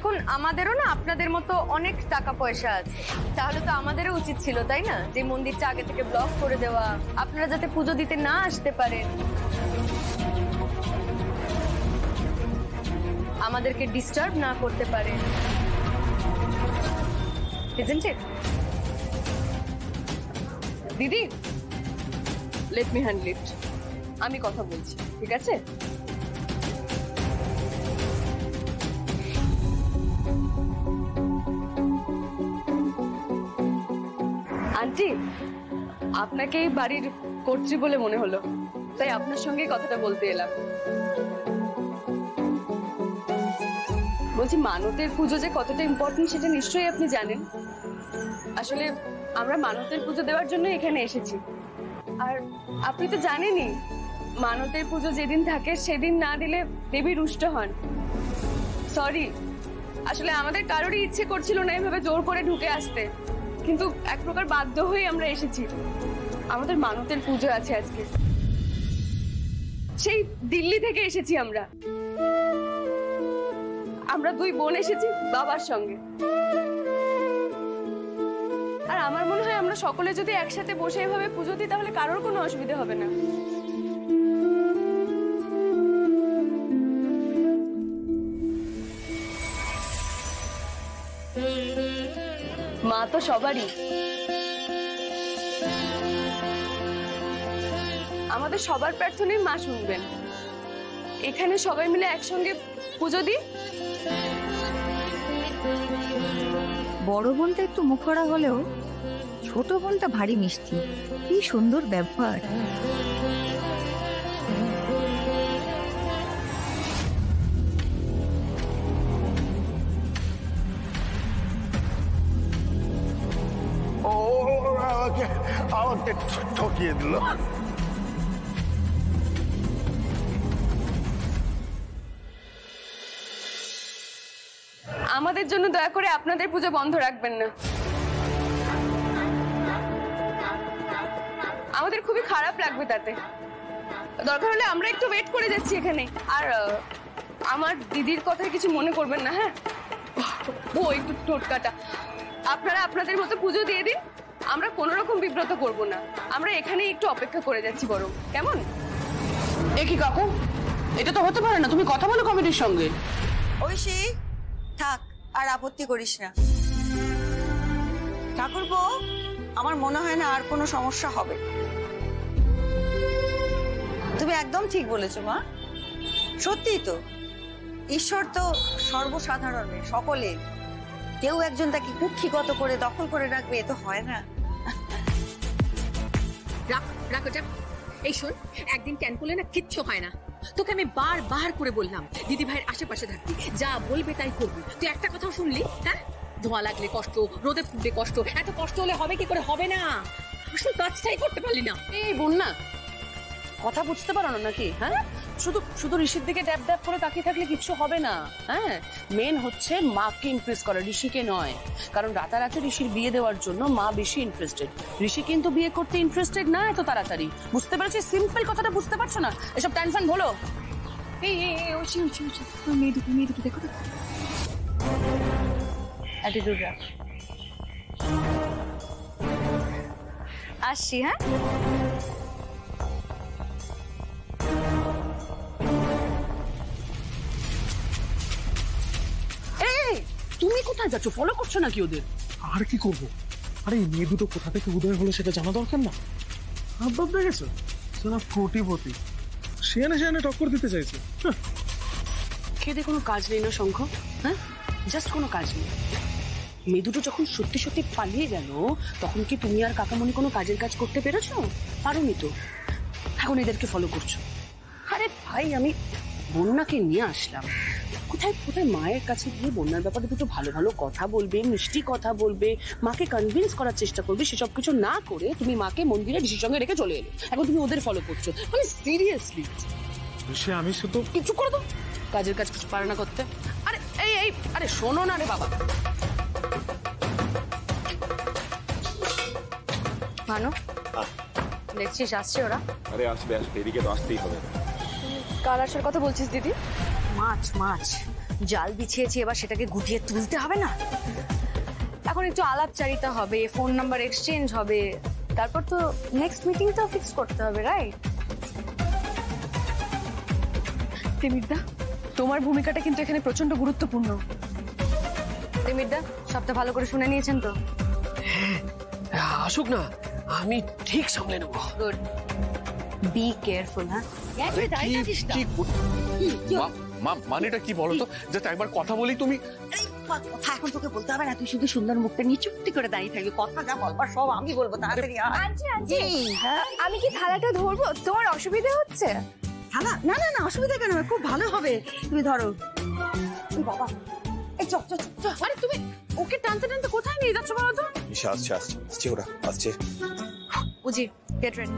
দেখুন আমাদেরও না আপনাদের মতো অনেক টাকা পয়সা আছে, তাহলে তো আমাদেরও উচিত ছিল তাই না, যে মন্দিরটা আগে থেকে ব্লক করে দেওয়া, আপনারা যাতে পুজো দিতে না আসতে পারেন, আমাদেরকে ডিস্টার্ব না করতে পারেন। Isn't it? দিদি, লেট মি হ্যান্ডল ইট। আমি কথা বলছি, ঠিক আছে? আন্টি, আপনাকে এই বাড়ির কর্ত্রী বলে মনে হলো, তাই আপনার সঙ্গে কথাটা বলতে এলাম। বলছি, মানতের পুজো যে কতটা ইম্পর্টেন্ট সেটা নিশ্চয়ই আপনি জানেন। আসলে আমরা মানতের পুজো দেওয়ার জন্য এখানে এসেছি। আর আপনি তো জানেনই, মানতের পুজো যেদিন থাকে সেদিন না দিলে দেবী রুষ্ট হন। সরি, আসলে আমাদের কারোরই ইচ্ছে করছিল না এভাবে জোর করে ঢুকে আসতে, কিন্তু এক প্রকার বাধ্য হয়ে আমরা এসেছি। আমাদের মানতের পুজো আছে আজকে, সেই দিল্লি থেকে এসেছি আমরা। আমরা দুই বোন এসেছি বাবার সঙ্গে। আর আমার মনে হয় আমরা সকলে যদি একসাথে বসে এভাবে পুজো দিই তাহলে কারোর কোনো অসুবিধা হবে না। মা তো সবারই, আমাদের সবার প্রার্থনাই মা শুনবেন। এখানে সবাই মিলে একসঙ্গে পুজো দিই। বড় বোনটা একটু মুখরা হলেও ছোট বোনটা ভারী মিষ্টি, কি সুন্দর ব্যবহার। ও আমাকে ঠকিয়ে দিল। আমাদের জন্য দয়া করে আপনাদের পুজো বন্ধ রাখবেন না, আমাদের খুবই খারাপ লাগবে তাতে। দরকার হলে আমরা একটু ওয়েট করে যাচ্ছি এখানে। আর আমার দিদির কথায় কিছু মনে করবেন না, হ্যাঁ? ও একটু টোটকাটা। আপনারা আপনাদের মতো পুজো দিয়ে দিন, আমরা কোনো রকম বিব্রত করব না। আমরা এখানেই একটু অপেক্ষা করে যাচ্ছি বরং, কেমন? এ কি কাকু, এটা তো হতে পারে না। তুমি কথা বলো কমিটির সঙ্গে। ঐশী, থাক, আর আপত্তি করিস না। ঠাকুরপো, আমার মনে হয় না আর কোনো সমস্যা হবে। তুমি একদম ঠিক বলেছো মা, সত্যিই তো। ঈশ্বর তো সর্বসাধারণের, সকলের। কেউ একজন তাকে কুক্ষিগত করে দখল করে রাখবে, এ তো হয় না। রাখ ওটা। এই শোন, একদিন ক্যান করলে না কিচ্ছু হয় না। তোকে আমি বারবার করে বললাম দিদি ভাইয়ের আশেপাশে থাকবি, যা বলবে তাই করবি। তুই একটা কথাও শুনলি? হ্যাঁ, ধোঁয়া লাগলে কষ্ট, রোদে পুড়লে কষ্ট, এত কষ্ট হলে হবে কি করে? হবে না। আসলে কাজটাই করতে পারলি না। এই বোন না, কথা বুঝতে পারো না নাকি? হ্যাঁ, শুধু শুধু ঋষির দিকে ড্যাব ড্যাব করে তাকিয়ে থাকলে কিচ্ছু হবে না। হ্যাঁ, মেন হচ্ছে মাকে ইমপ্রেস করা, ঋষিকে নয়। কারণ রাতারাতি ঋষির বিয়ে দেওয়ার জন্য মা বেশি ইন্টারেস্টেড। ঋষি কিন্তু বিয়ে করতে ইন্টারেস্টেড না এত তাড়াতাড়ি। বুঝতে পেরেছি? সিম্পল কথাটা বুঝতে পারছো না? এসব টেনশন বলো। এই ঐশী, মেয়ে দুটো দেখো তো, অ্যাটিটিউড রাখ। আসছি, হ্যাঁ? তুমি কোথায় যাচ্ছ? ফলো করছো নাকি ওদের? আর কি করবো? আরে এই মেয়ে দুটো কোথা থেকে উদয় হলো সেটা জানা দরকার না? আব্বা দেখেছো, কোটিপতি, সেখানে টক্কর দিতে চাইছে। খেতে কোনো কাজ নেই না শঙ্খ? হ্যাঁ, জাস্ট কোনো কাজ নেই। মেয়ে দুটো যখন সত্যি সত্যি পালিয়ে গেল, তখন কি তুমি আর কাকামণি কোনো কাজের কাজ করতে পেরেছো? পারোনি তো। এখন এদেরকে ফলো করছো। আরে ভাই, আমি বন্যাকে নিয়ে আসলাম, কোথায় কোথায় মায়ের কাছে গিয়ে বন্যার ব্যাপারে দুটো ভালো ভালো কথা বলবে, মিষ্টি কথা বলবে, মাকে কনভিন্স করার চেষ্টা করবে। সেসব কিছু না করে তুমি মাকে মন্দিরে ঋষির সঙ্গে রেখে চলে এলে। এখন তুমি ওদের ফলো করছো, মানে সিরিয়াসলি? আমি শুধু কিছু করে দাও, কাজের কাজ কিছু পারে না করতে। আরে এই আরে শোনো না রে বাবা। মানো, দেখছিস আসছে ওরা। আরে আসবে, এদিকে তো আসতেই হবে। কার আসার কথা বলছিস দিদি? মাছ জাল বিছিয়েছি, এবার সেটাকে গুটিয়ে তুলতে হবে না? এখন একটু আলাপচারিতা হবে, ফোন নাম্বার এক্সচেঞ্জ হবে, তারপর তো নেক্সট মিটিংটাও ফিক্স করতে হবে, রাইট? তিমিরদা, তোমার ভূমিকাটা কিন্তু এখানে প্রচন্ড গুরুত্বপূর্ণ। তিমিরদা, সবটা ভালো করে শুনে নিয়েছেন তো? আসুক না, আমি ঠিক সামলে নেবো। Good, be careful. হ্যাঁ, মানেটা কি বলো তো? জাস্ট একবার কথা বলি। তুমি কথা এখন তোকে বলতে হবে না, তুই শুধু সুন্দর মুখটা নিয়ে চুপটি করে দাঁড়িয়ে থাকবি। কথা যা বলবার সব আমি বলবো, তাড়াতাড়ি আয়। আমি কি থালাটা ধরবো? তোমার অসুবিধা হচ্ছে? থালা? না না না, অসুবিধা কেন, খুব ভালো হবে, তুমি ধরো। এই বাবা, এই চল চল চল। আরে তুমি ওকে টানতে টানতে কোথায় নিয়ে যাচ্ছ বলো তো? আসছে ওরা আসছে। বুঝি, গেট রেডি।